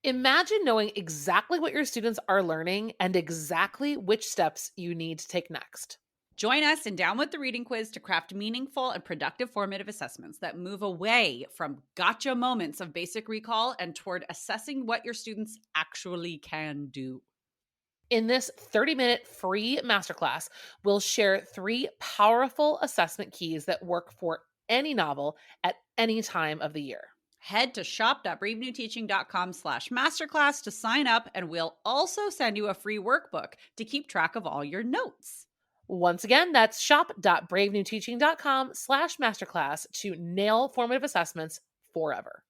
Imagine knowing exactly what your students are learning and exactly which steps you need to take next. Join us in Down with the Reading Quiz to craft meaningful and productive formative assessments that move away from gotcha moments of basic recall and toward assessing what your students actually can do. In this 30-minute free masterclass, we'll share 3 powerful assessment keys that work for any novel at any time of the year. Head to shop.bravenewteaching.com/masterclass to sign up, and we'll also send you a free workbook to keep track of all your notes. Once again, that's shop.bravenewteaching.com/masterclass to nail formative assessments forever.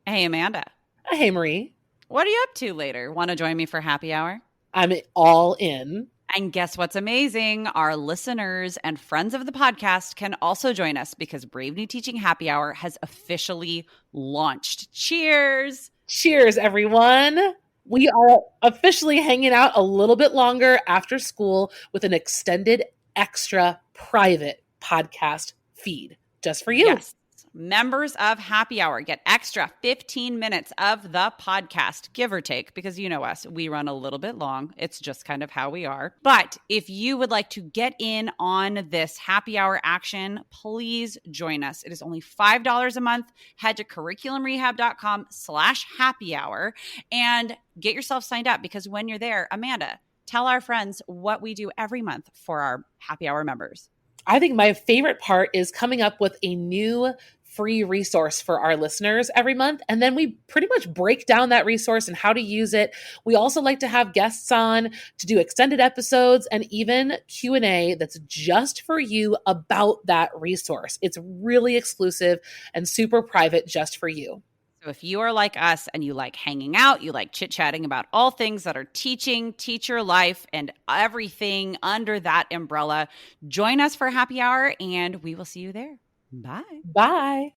Hey, Amanda. Hey, Marie. What are you up to later? Want to join me for happy hour? I'm all in. And guess what's amazing? Our listeners and friends of the podcast can also join us because Brave New Teaching Happy Hour has officially launched. Cheers! Cheers, everyone. We are officially hanging out a little bit longer after school with an extended, extra private podcast feed just for you. Yes. Members of Happy Hour get extra 15 minutes of the podcast, give or take, because you know us, we run a little bit long. It's just kind of how we are. But if you would like to get in on this Happy Hour action, please join us. It is only $5 a month. Head to curriculumrehab.com/happy hour and get yourself signed up, because when you're there, Amanda, tell our friends what we do every month for our Happy Hour members. I think my favorite part is coming up with a new free resource for our listeners every month. And then we pretty much break down that resource and how to use it. We also like to have guests on to do extended episodes and even Q&A that's just for you about that resource. It's really exclusive and super private just for you. So if you are like us and you like hanging out, you like chit-chatting about all things that are teaching, teacher life, and everything under that umbrella, join us for happy hour and we will see you there. Bye. Bye.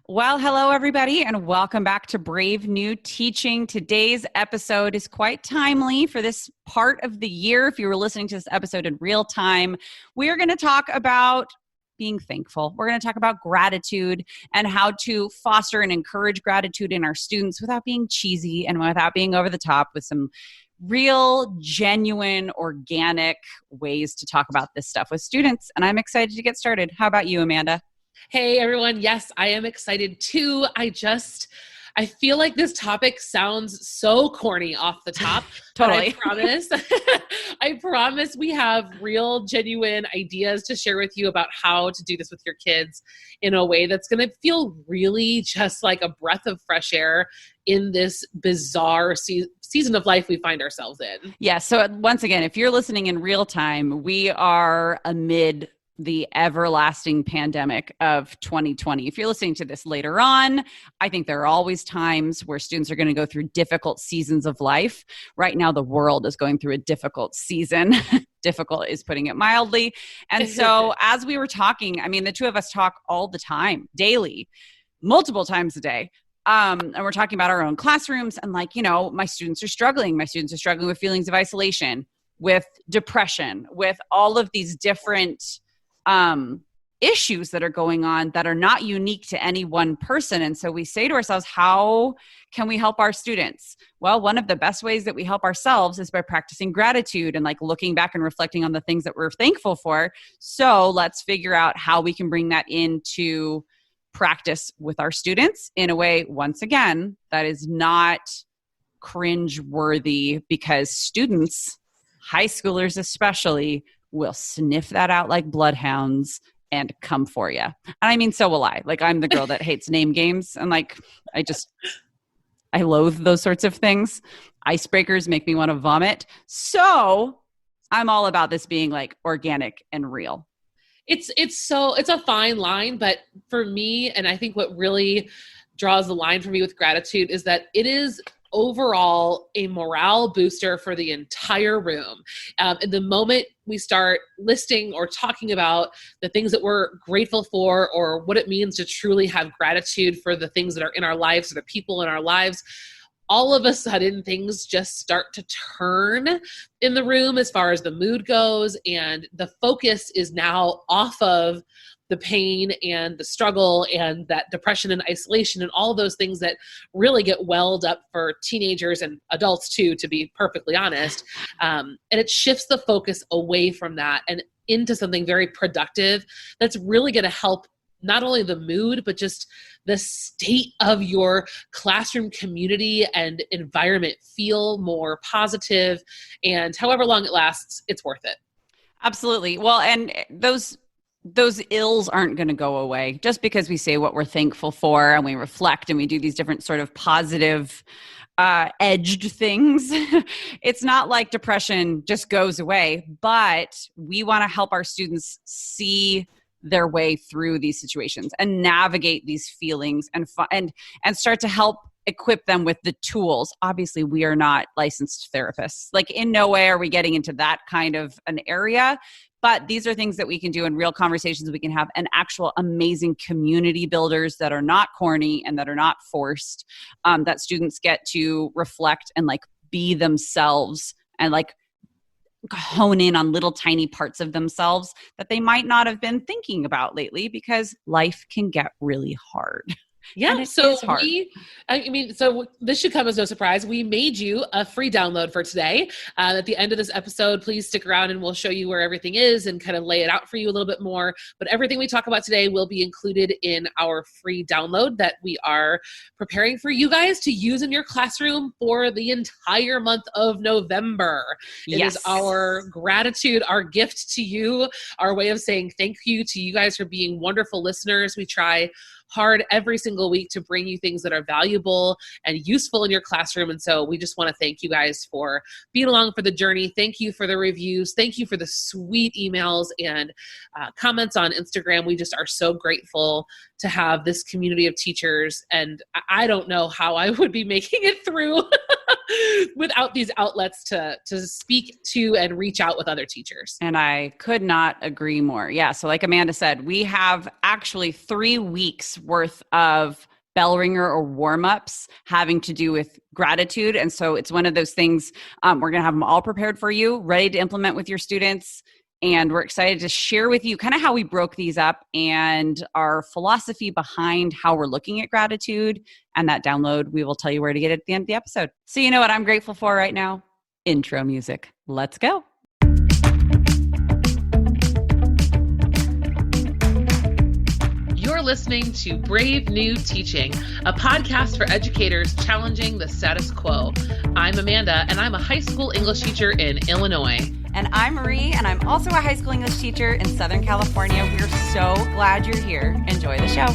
Well, hello, everybody, and welcome back to Brave New Teaching. Today's episode is quite timely for this part of the year. If you were listening to this episode in real time, we are going to talk about being thankful. We're going to talk about gratitude and how to foster and encourage gratitude in our students without being cheesy and without being over the top, with some real, genuine, organic ways to talk about this stuff with students. And I'm excited to get started. How about you, Amanda? Hey, everyone. Yes, I am excited too. I feel like this topic sounds so corny off the top. Totally. I promise we have real, genuine ideas to share with you about how to do this with your kids in a way that's going to feel really just like a breath of fresh air in this bizarre season of life we find ourselves in. Yeah. So once again, if you're listening in real time, we are amid the everlasting pandemic of 2020. If you're listening to this later on, I think there are always times where students are going to go through difficult seasons of life. Right now, the world is going through a difficult season. Difficult is putting it mildly. And so as we were talking, I mean, the two of us talk all the time, daily, multiple times a day. And we're talking about our own classrooms and like, you know, my students are struggling. My students are struggling with feelings of isolation, with depression, with all of these different issues that are going on that are not unique to any one person. And so we say to ourselves, how can we help our students? Well, one of the best ways that we help ourselves is by practicing gratitude and like looking back and reflecting on the things that we're thankful for. So let's figure out how we can bring that into practice with our students in a way, once again, that is not cringe-worthy, because students, high schoolers especially, will sniff that out like bloodhounds and come for you. And I mean, so will I. Like, I'm the girl that hates name games. And like, I loathe those sorts of things. Icebreakers make me want to vomit. So I'm all about this being like organic and real. It's a fine line, but for me, and I think what really draws the line for me with gratitude is that it is overall a morale booster for the entire room. And the moment we start listing or talking about the things that we're grateful for, or what it means to truly have gratitude for the things that are in our lives or the people in our lives, all of a sudden things just start to turn in the room as far as the mood goes. And the focus is now off of the pain and the struggle and that depression and isolation and all those things that really get welled up for teenagers and adults too, to be perfectly honest. And it shifts the focus away from that and into something very productive that's really going to help not only the mood, but just the state of your classroom community and environment feel more positive. And however long it lasts, it's worth it. Absolutely. Well, and those ills aren't going to go away just because we say what we're thankful for and we reflect and we do these different sort of positive edged things. It's not like depression just goes away, but we want to help our students see their way through these situations and navigate these feelings and start to help equip them with the tools. Obviously, we are not licensed therapists. Like, in no way are we getting into that kind of an area, but these are things that we can do in real conversations we can have, and actual amazing community builders that are not corny and that are not forced, that students get to reflect and like be themselves and like hone in on little tiny parts of themselves that they might not have been thinking about lately, because life can get really hard. Yeah, so so this should come as no surprise. We made you a free download for today. At the end of this episode, please stick around and we'll show you where everything is and kind of lay it out for you a little bit more. But everything we talk about today will be included in our free download that we are preparing for you guys to use in your classroom for the entire month of November. It is our gratitude, our gift to you, our way of saying thank you to you guys for being wonderful listeners. We try hard every single week to bring you things that are valuable and useful in your classroom. And so we just want to thank you guys for being along for the journey. Thank you for the reviews. Thank you for the sweet emails and comments on Instagram. We just are so grateful to have this community of teachers. And I don't know how I would be making it through without these outlets to speak to and reach out with other teachers. And I could not agree more. Yeah. So like Amanda said, we have actually 3 weeks worth of bell ringer or warm-ups having to do with gratitude. And so it's one of those things, we're going to have them all prepared for you, ready to implement with your students. And we're excited to share with you kind of how we broke these up and our philosophy behind how we're looking at gratitude. And that download, we will tell you where to get it at the end of the episode. So you know what I'm grateful for right now? Intro music. Let's go. You're listening to Brave New Teaching, a podcast for educators challenging the status quo. I'm Amanda, and I'm a high school English teacher in Illinois. And I'm Marie, and I'm also a high school English teacher in Southern California. We're so glad you're here. Enjoy the show.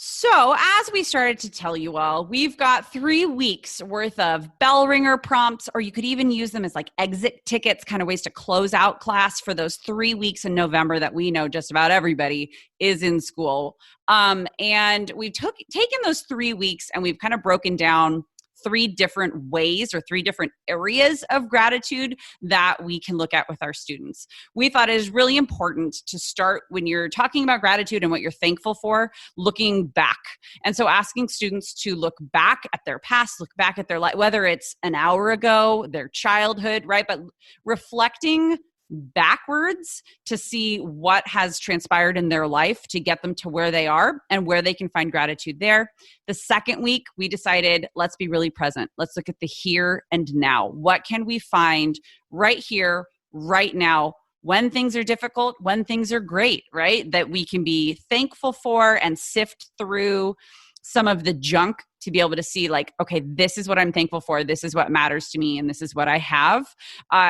So as we started to tell you all, we've got 3 weeks worth of bell ringer prompts, or you could even use them as like exit tickets, kind of ways to close out class for those 3 weeks in November that we know just about everybody is in school. And we've taken those 3 weeks and we've kind of broken down 3 different ways or 3 different areas of gratitude that we can look at with our students. We thought it is really important to start when you're talking about gratitude and what you're thankful for, looking back. And so asking students to look back at their past, look back at their life, whether it's an hour ago, their childhood, right? But reflecting backwards to see what has transpired in their life to get them to where they are and where they can find gratitude there. The second week, we decided, let's be really present. Let's look at the here and now. What can we find right here, right now, when things are difficult, when things are great, right? That we can be thankful for and sift through some of the junk to be able to see like, okay, this is what I'm thankful for. This is what matters to me. And this is what I have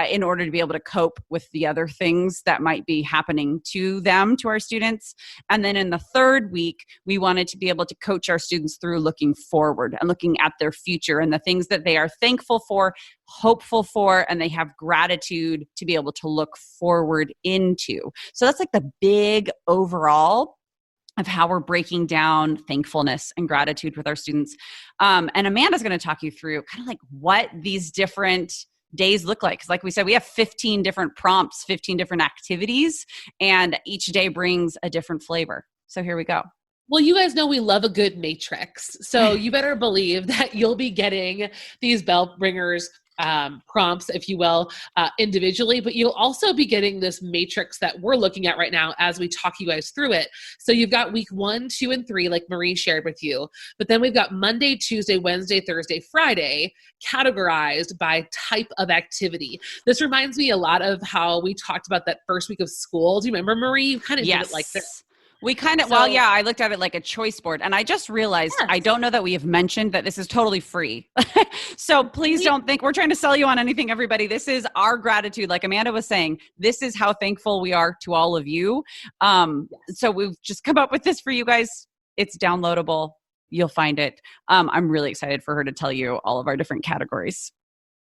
in order to be able to cope with the other things that might be happening to them, to our students. And then in the third week, we wanted to be able to coach our students through looking forward and looking at their future and the things that they are thankful for, hopeful for, and they have gratitude to be able to look forward into. So that's like the big overall of how we're breaking down thankfulness and gratitude with our students. And Amanda's going to talk you through kind of like what these different days look like. Because like we said, we have 15 different prompts, 15 different activities, and each day brings a different flavor. So here we go. Well, you guys know we love a good matrix. So you better believe that you'll be getting these bell ringers prompts, if you will, individually, but you'll also be getting this matrix that we're looking at right now as we talk you guys through it. So you've got week 1, 2, and 3, like Marie shared with you, but then we've got Monday, Tuesday, Wednesday, Thursday, Friday, categorized by type of activity. This reminds me a lot of how we talked about that first week of school. Do you remember, Marie? You kind of did it like this. We kind of, well, yeah, I looked at it like a choice board, and I just realized, I don't know that we have mentioned that this is totally free. So please don't think we're trying to sell you on anything, everybody. This is our gratitude. Like Amanda was saying, this is how thankful we are to all of you. So we've just come up with this for you guys. It's downloadable. You'll find it. I'm really excited for her to tell you all of our different categories.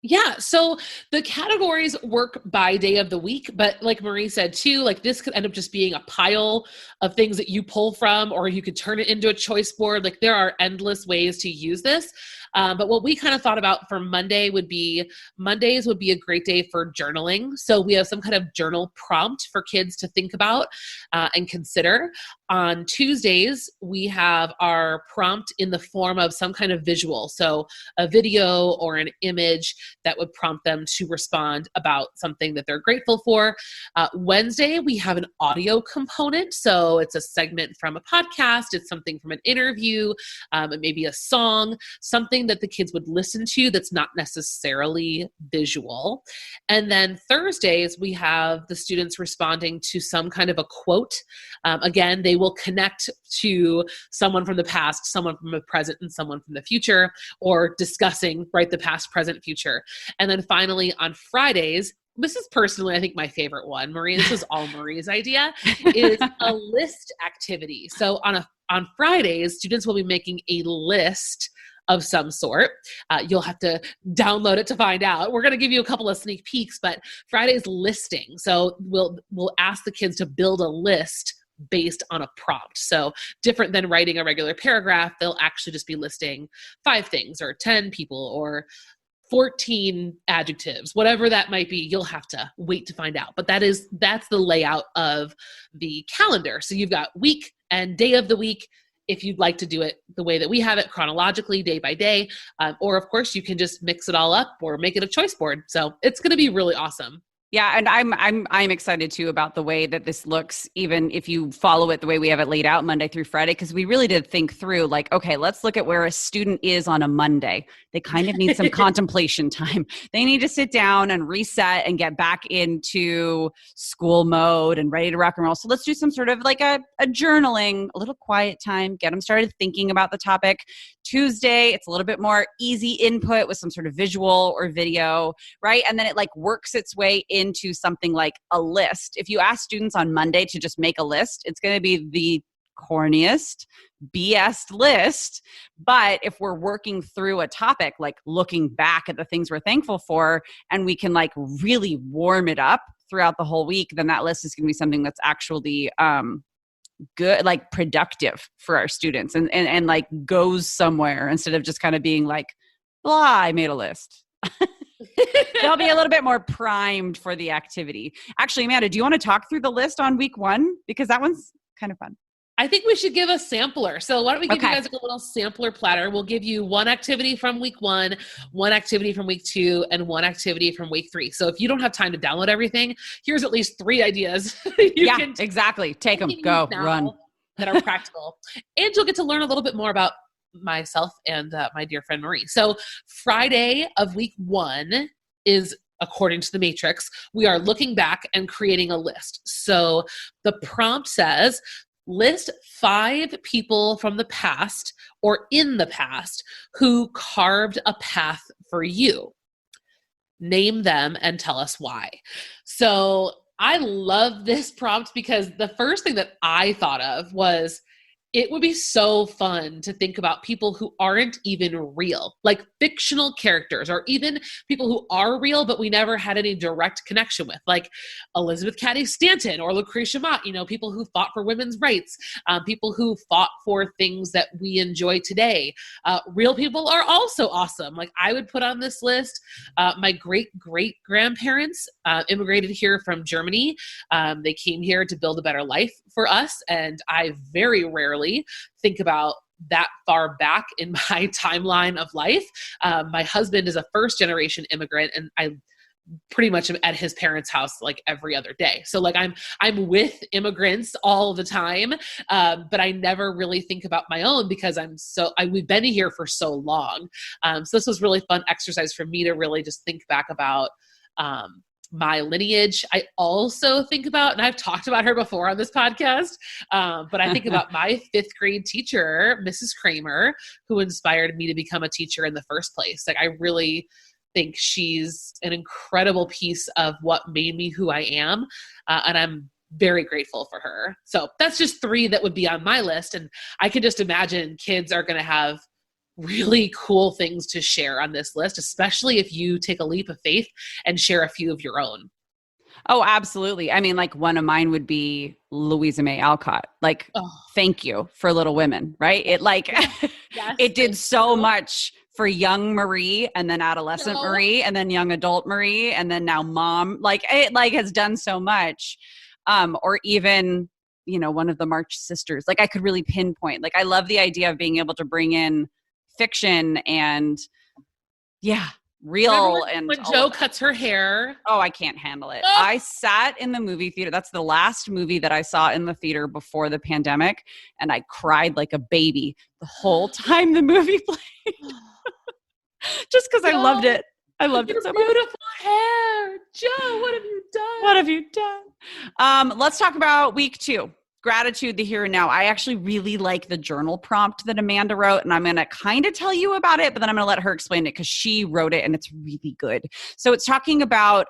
Yeah. So the categories work by day of the week, but like Marie said too, like this could end up just being a pile of things that you pull from, or you could turn it into a choice board. Like there are endless ways to use this. But what we kind of thought about for Mondays would be a great day for journaling. So we have some kind of journal prompt for kids to think about and consider. On Tuesdays, we have our prompt in the form of some kind of visual. So a video or an image that would prompt them to respond about something that they're grateful for. Wednesday, we have an audio component. So it's a segment from a podcast. It's something from an interview. It may be a song, something that the kids would listen to that's not necessarily visual. And then Thursdays, we have the students responding to some kind of a quote. Again, they will connect to someone from the past, someone from the present, and someone from the future, or discussing, right, the past, present, future. And then finally on Fridays, this is personally, I think, my favorite one, Marie, this is all Marie's idea, is a list activity. So on Fridays, students will be making a list of some sort. You'll have to download it to find out. We're going to give you a couple of sneak peeks, but Friday's listing. So we'll ask the kids to build a list based on a prompt. So different than writing a regular paragraph, they'll actually just be listing 5 things or 10 people or 14 adjectives, whatever that might be. You'll have to wait to find out. But that's the layout of the calendar. So you've got week and day of the week, if you'd like to do it the way that we have it, chronologically, day by day. Or of course, you can just mix it all up or make it a choice board. So it's going to be really awesome. Yeah, and I'm excited too about the way that this looks, even if you follow it the way we have it laid out Monday through Friday, because we really did think through like, okay, let's look at where a student is on a Monday. They kind of need some contemplation time. They need to sit down and reset and get back into school mode and ready to rock and roll. So let's do some sort of like a journaling, a little quiet time, get them started thinking about the topic. Tuesday, it's a little bit more easy input with some sort of visual or video, right? And then it like works its way into something like a list. If you ask students on Monday to just make a list, it's going to be the corniest, BS list. But if we're working through a topic, like looking back at the things we're thankful for, and we can like really warm it up throughout the whole week, then that list is going to be something that's actually good, like productive for our students and like goes somewhere instead of just kind of being like, blah, I made a list. They'll be a little bit more primed for the activity. Actually, Amanda, do you want to talk through the list on week 1? Because that one's kind of fun. I think we should give a sampler. So why don't we give you guys like a little sampler platter? We'll give you one activity from week 1, one activity from week 2, and one activity from week 3. So if you don't have time to download everything, here's at least 3 ideas. Exactly. Take them, go, run. That are practical. And you'll get to learn a little bit more about myself and my dear friend Marie. So Friday of week 1 is, according to the matrix, we are looking back and creating a list. So the prompt says, list 5 people from the past or in the past who carved a path for you. Name them and tell us why. So I love this prompt because the first thing that I thought of was, it would be so fun to think about people who aren't even real, like fictional characters, or even people who are real, but we never had any direct connection with, like Elizabeth Cady Stanton or Lucretia Mott, people who fought for women's rights, people who fought for things that we enjoy today. Real people are also awesome. Like I would put on this list, my great-great-grandparents immigrated here from Germany. They came here to build a better life for us, and I very rarely think about that far back in my timeline of life. My husband is a first generation immigrant, and I pretty much am at his parents' house like every other day. So like I'm with immigrants all the time, but I never really think about my own because we've been here for so long. So this was really fun exercise for me to really just think back about my lineage. I also think about, and I've talked about her before on this podcast, but I think about my 5th grade teacher, Mrs. Kramer, who inspired me to become a teacher in the first place. Like I really think she's an incredible piece of what made me who I am. And I'm very grateful for her. So that's just 3 that would be on my list. And I can just imagine kids are going to have really cool things to share on this list, especially if you take a leap of faith and share a few of your own. Oh, absolutely. I mean, like one of mine would be Louisa May Alcott. Like, thank you for Little Women, right? It like, yes, it did so much for young Marie, and then adolescent Marie, and then young adult Marie, and then now mom. Like it like has done so much. Or even, one of the March sisters. Like I could really pinpoint. Like I love the idea of being able to bring in fiction and real. And when Jo cuts her hair. Oh, I can't handle it. I sat in the movie theater. That's the last movie that I saw in the theater before the pandemic. And I cried like a baby the whole time the movie played. Just because I loved it. I loved it so much. Beautiful hair. Jo, what have you done? What have you done? Let's talk about week 2. Gratitude, the here and now. I actually really like the journal prompt that Amanda wrote, and I'm going to kind of tell you about it, but then I'm going to let her explain it because she wrote it and it's really good. So it's talking about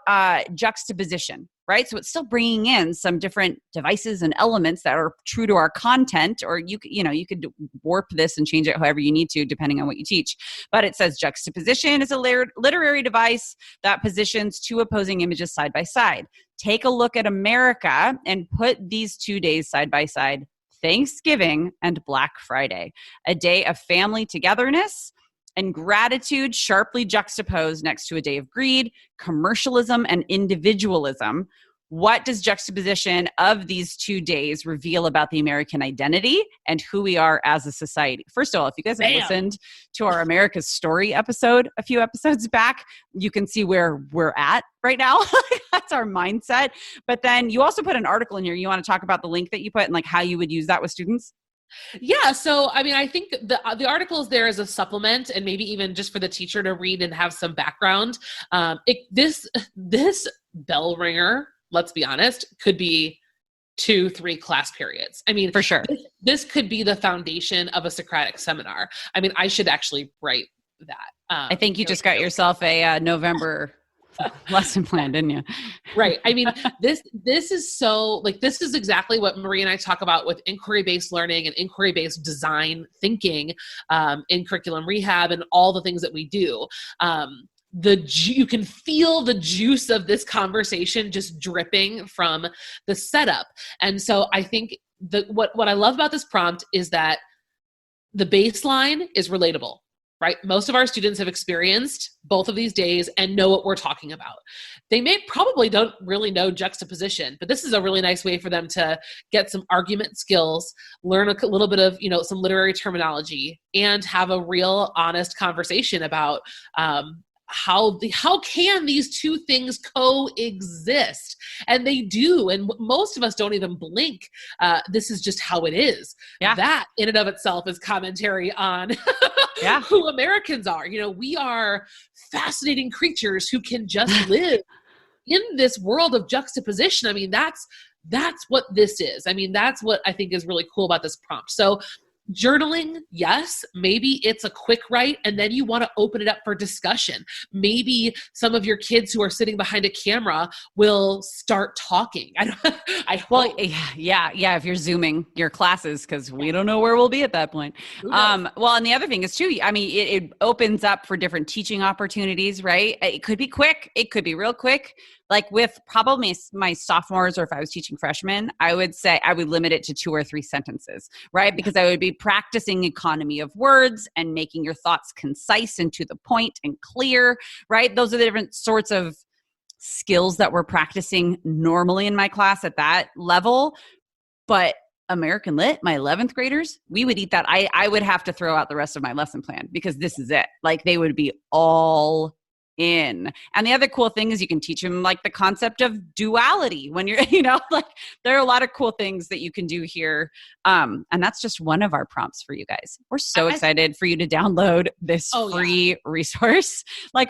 juxtaposition, right? So it's still bringing in some different devices and elements that are true to our content, or you could warp this and change it however you need to, depending on what you teach. But it says juxtaposition is a literary device that positions 2 opposing images side by side. Take a look at America and put these 2 days side by side, Thanksgiving and Black Friday, a day of family togetherness and gratitude sharply juxtaposed next to a day of greed, commercialism, and individualism. What does juxtaposition of these 2 days reveal about the American identity and who we are as a society? First of all, if you guys have listened to our America's Story episode a few episodes back, you can see where we're at right now. That's our mindset. But then you also put an article in here. You want to talk about the link that you put and like how you would use that with students? Yeah. So, I mean, I think the article is there as a supplement and maybe even just for the teacher to read and have some background. This bell ringer, let's be honest, could be 2-3 class periods. I mean, for sure. This could be the foundation of a Socratic seminar. I mean, I should actually write that. I think you just got yourself a November lesson plan, didn't you? Right. I mean, this is so like, this is exactly what Marie and I talk about with inquiry-based learning and inquiry-based design thinking in curriculum rehab and all the things that we do. You can feel the juice of this conversation just dripping from the setup. And so I think what I love about this prompt is that the baseline is relatable, right? Most of our students have experienced both of these days and know what we're talking about. They probably don't really know juxtaposition, but this is a really nice way for them to get some argument skills, learn a little bit of, some literary terminology, and have a real honest conversation about, how can these 2 things coexist? And they do. And most of us don't even blink. This is just how it is. Yeah. That in and of itself is commentary on who Americans are. We are fascinating creatures who can just live in this world of juxtaposition. I mean, that's what this is. I mean, that's what I think is really cool about this prompt. So journaling, yes. Maybe it's a quick write and then you want to open it up for discussion. Maybe some of your kids who are sitting behind a camera will start talking. I hope. Yeah. If you're Zooming your classes, because we don't know where we'll be at that point. Well, and the other thing is too, I mean, it opens up for different teaching opportunities, right? It could be quick. It could be real quick. Like with probably my sophomores, or if I was teaching freshmen, I would say I would limit it to 2 or 3 sentences, right? Because I would be practicing economy of words and making your thoughts concise and to the point and clear, right? Those are the different sorts of skills that we're practicing normally in my class at that level. But American Lit, my 11th graders, we would eat that. I would have to throw out the rest of my lesson plan because this is it. Like they would be all in. And the other cool thing is you can teach them like the concept of duality when you're, like there are a lot of cool things that you can do here. And that's just one of our prompts for you guys. We're so excited for you to download this free resource. Like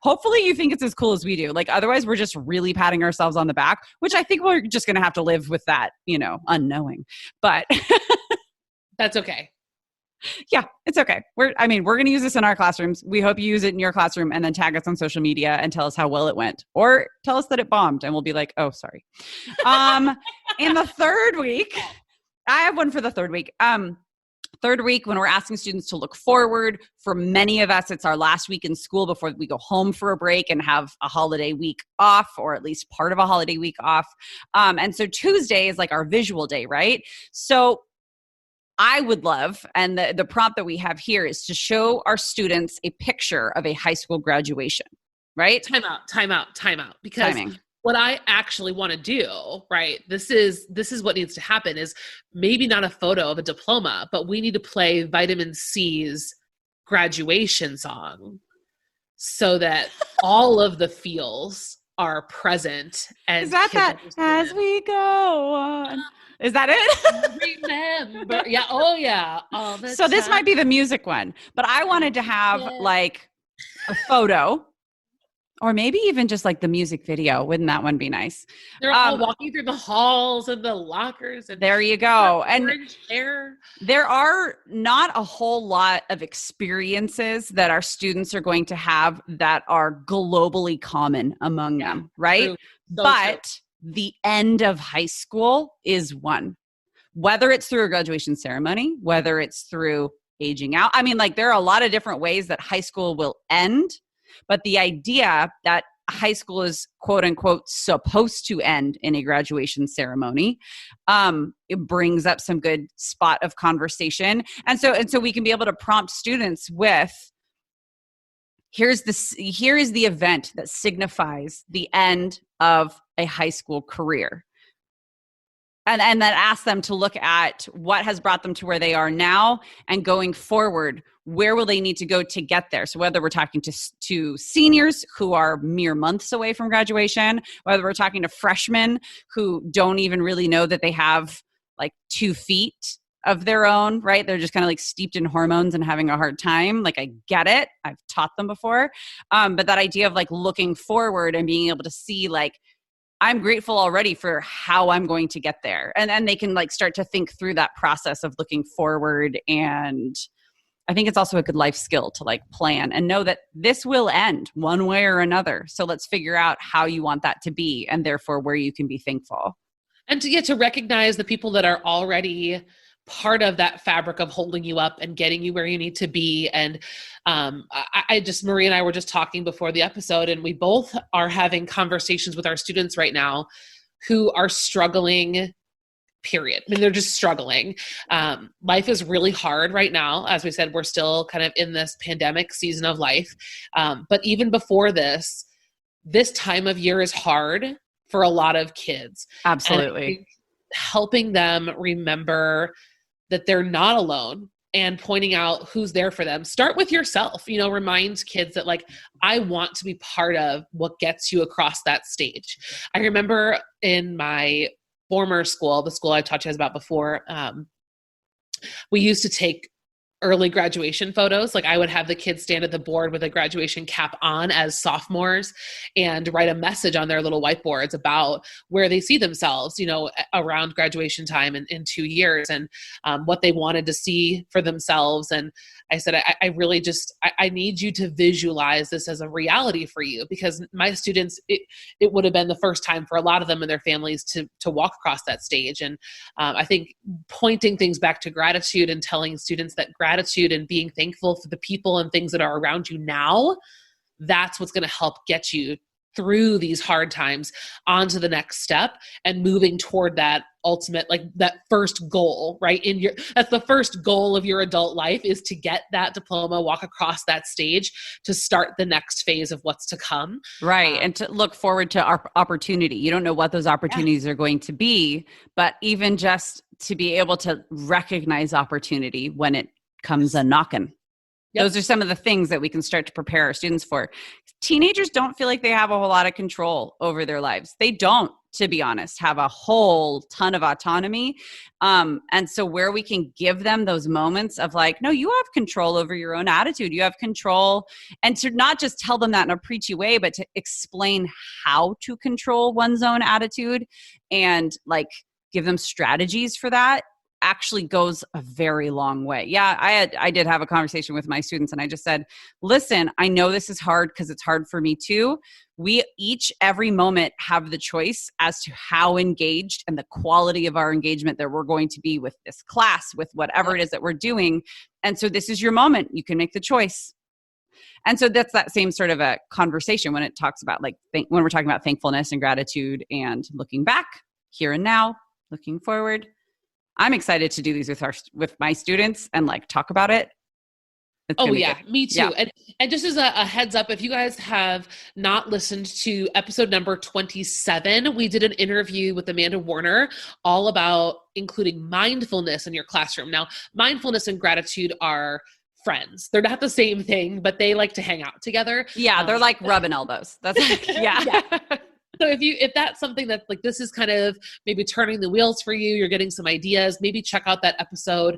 hopefully you think it's as cool as we do. Like otherwise we're just really patting ourselves on the back, which I think we're just going to have to live with that, unknowing, but that's okay. Yeah, it's okay. We're going to use this in our classrooms. We hope you use it in your classroom and then tag us on social media and tell us how well it went, or tell us that it bombed and we'll be like, oh, sorry. In the third week, I have one for the third week. Third week, when we're asking students to look forward, for many of us, it's our last week in school before we go home for a break and have a holiday week off, or at least part of a holiday week off. And so Tuesday is like our visual day, right? So I would love, and the prompt that we have here is to show our students a picture of a high school graduation, right? Time out. Because what I actually want to do, right, this is what needs to happen is maybe not a photo of a diploma, but we need to play Vitamin C's graduation song so that all of the feels are present. And is that as we go on? Is that it? Remember. Yeah. Oh yeah. So this might be the music one, but I wanted to have like a photo, or maybe even just like the music video. Wouldn't that one be nice? They're all walking through the halls and the lockers. And there you go. And hair. There are not a whole lot of experiences that our students are going to have that are globally common among them, right? True. But the end of high school is one. Whether it's through a graduation ceremony, whether it's through aging out. I mean, like there are a lot of different ways that high school will end, but the idea that high school is quote unquote supposed to end in a graduation ceremony, it brings up some good spot of conversation. And so we can be able to prompt students with, here is the event that signifies the end of a high school career. And then ask them to look at what has brought them to where they are now, and going forward, where will they need to go to get there? So whether we're talking to seniors who are mere months away from graduation, whether we're talking to freshmen who don't even really know that they have like 2 feet of their own, right? They're just kind of like steeped in hormones and having a hard time. Like I get it. I've taught them before. But that idea of like looking forward and being able to see like, I'm grateful already for how I'm going to get there. And then they can like start to think through that process of looking forward. And I think it's also a good life skill to like plan and know that this will end one way or another. So let's figure out how you want that to be, and therefore where you can be thankful. And to get to recognize the people that are already part of that fabric of holding you up and getting you where you need to be. And Marie and I were just talking before the episode, and we both are having conversations with our students right now who are struggling, period. I mean, they're just struggling. Life is really hard right now. As we said, we're still kind of in this pandemic season of life. But even before this time of year is hard for a lot of kids. Absolutely. Helping them remember that they're not alone and pointing out who's there for them. Start with yourself, remind kids that like, I want to be part of what gets you across that stage. I remember in my former school, the school I taught you guys about before, we used to take early graduation photos. Like I would have the kids stand at the board with a graduation cap on as sophomores and write a message on their little whiteboards about where they see themselves, around graduation time in 2 years, and what they wanted to see for themselves. And I said, I really I need you to visualize this as a reality for you, because my students, it would have been the first time for a lot of them and their families to walk across that stage. And I think pointing things back to gratitude and telling students that gratitude and being thankful for the people and things that are around you now, that's what's going to help get you through these hard times onto the next step and moving toward that ultimate, like that first goal, right? That's the first goal of your adult life, is to get that diploma, walk across that stage to start the next phase of what's to come. Right. And to look forward to our opportunity. You don't know what those opportunities are going to be, but even just to be able to recognize opportunity when it comes a knocking. Yep. Those are some of the things that we can start to prepare our students for. Teenagers don't feel like they have a whole lot of control over their lives. They don't, to be honest, have a whole ton of autonomy. And so where we can give them those moments of like, no, you have control over your own attitude. You have control. And to not just tell them that in a preachy way, but to explain how to control one's own attitude and like give them strategies for that, actually goes a very long way. Yeah, I did have a conversation with my students and I just said, listen, I know this is hard because it's hard for me too. We each, every moment, have the choice as to how engaged and the quality of our engagement that we're going to be with this class, with whatever it is that we're doing. And so this is your moment. You can make the choice. And so that's that same sort of a conversation when it talks about like, when we're talking about thankfulness and gratitude and looking back, here and now, looking forward. I'm excited to do these with my students and like talk about it. Me too. Yeah. And just as a heads up, if you guys have not listened to episode number 27, we did an interview with Amanda Warner all about including mindfulness in your classroom. Now, mindfulness and gratitude are friends. They're not the same thing, but they like to hang out together. Yeah, they're like rubbing elbows. That's like, yeah. So if that's something that like, this is kind of maybe turning the wheels for you, you're getting some ideas, maybe check out that episode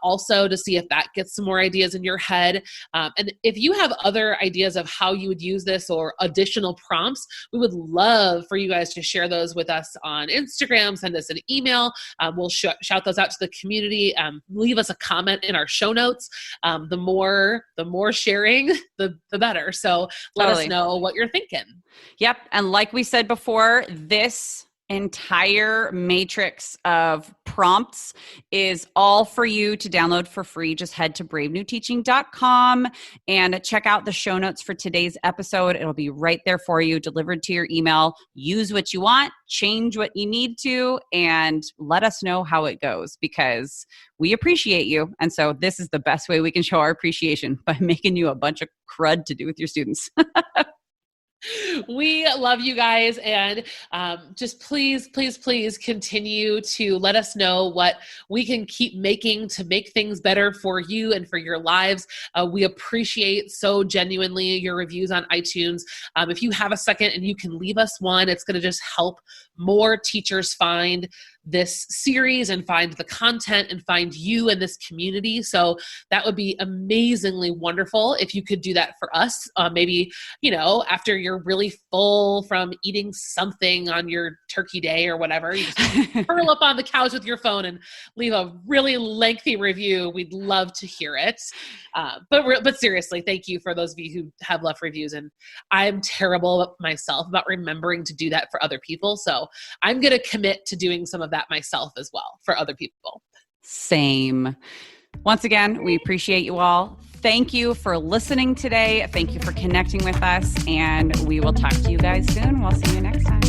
also to see if that gets some more ideas in your head. And if you have other ideas of how you would use this or additional prompts, we would love for you guys to share those with us on Instagram, send us an email. We'll shout those out to the community. Leave us a comment in our show notes. The more sharing, the better. So let us know what you're thinking. Yep. And like we said before, this entire matrix of prompts is all for you to download for free. Just head to bravenewteaching.com and check out the show notes for today's episode. It'll be right there for you, delivered to your email. Use what you want, change what you need to, and let us know how it goes because we appreciate you. And so this is the best way we can show our appreciation, by making you a bunch of crud to do with your students. We love you guys, and just please continue to let us know what we can keep making to make things better for you and for your lives. We appreciate so genuinely your reviews on iTunes. If you have a second and you can leave us one, it's going to just help more teachers find this series and find the content and find you and this community. So that would be amazingly wonderful if you could do that for us. Maybe, after you're really full from eating something on your turkey day or whatever, you just curl up on the couch with your phone and leave a really lengthy review. We'd love to hear it. But seriously, thank you for those of you who have left reviews. And I'm terrible myself about remembering to do that for other people. So I'm going to commit to doing some of that myself as well for other people. Same. Once again, we appreciate you all. Thank you for listening today. Thank you for connecting with us, and we will talk to you guys soon. We'll see you next time.